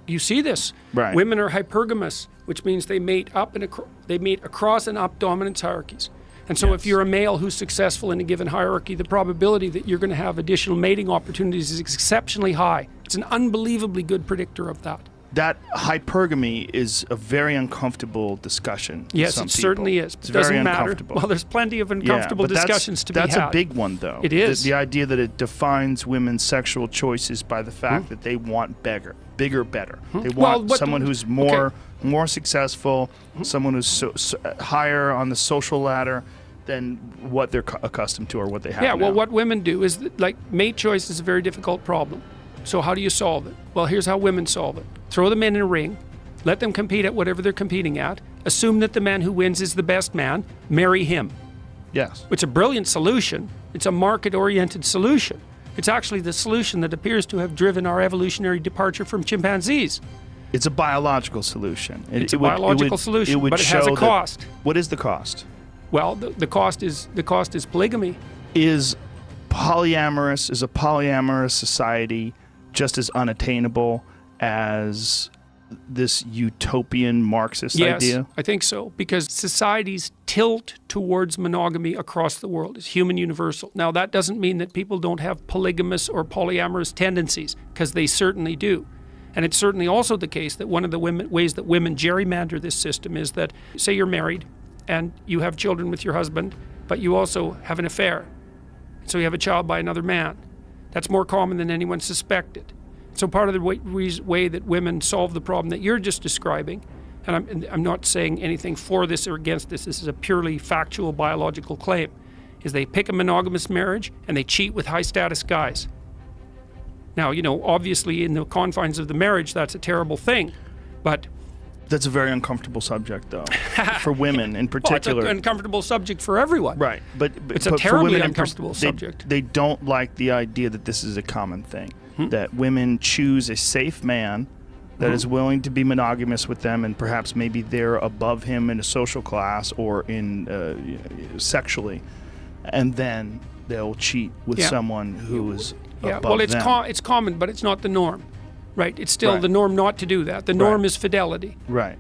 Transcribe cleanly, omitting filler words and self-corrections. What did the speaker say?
you see this. Right. Women are hypergamous, which means they mate across and up dominance hierarchies. And so if you're a male who's successful in a given hierarchy, the probability that you're going to have additional mating opportunities is exceptionally high. It's an unbelievably good predictor of that. That hypergamy is a very uncomfortable discussion. Yes, some it people. certainly is. It's It doesn't very matter. uncomfortable. Well, there's plenty of uncomfortable discussions to be had. That's a big one, though. It is. The idea that it defines women's sexual choices by the fact that they want bigger, better. They want someone who's more successful, someone who's higher on the social ladder than what they're accustomed to or what they have now. Well, what women do is, mate choice is a very difficult problem. So how do you solve it? Well, here's how women solve it. Throw them in a ring, let them compete at whatever they're competing at, assume that the man who wins is the best man, marry him. Yes. It's a brilliant solution. It's a market-oriented solution. It's actually the solution that appears to have driven our evolutionary departure from chimpanzees. It's a biological solution. It's a biological solution, but it has a cost. What is the cost? Well, the cost is polygamy. Is a polyamorous society just as unattainable as this utopian Marxist idea? Yes, I think so, because societies tilt towards monogamy across the world. It's human universal. Now, that doesn't mean that people don't have polygamous or polyamorous tendencies, because they certainly do. And it's certainly also the case that one of the ways that women gerrymander this system is that, say you're married and you have children with your husband, but you also have an affair. So you have a child by another man. That's more common than anyone suspected. So part of the way that women solve the problem that you're just describing, and I'm not saying anything for this or against this, this is a purely factual biological claim, is they pick a monogamous marriage and they cheat with high status guys. Now, obviously in the confines of the marriage, that's a terrible thing, but... That's a very uncomfortable subject, though, for women in particular. Well, it's an uncomfortable subject for everyone. Right, but it's a terribly uncomfortable subject. They don't like the idea that this is a common thing, that women choose a safe man that is willing to be monogamous with them, and perhaps maybe they're above him in a social class or in sexually, and then they'll cheat with someone who is above them. It's common, but it's not the norm. Right, it's still the norm not to do that. The norm is fidelity. Right.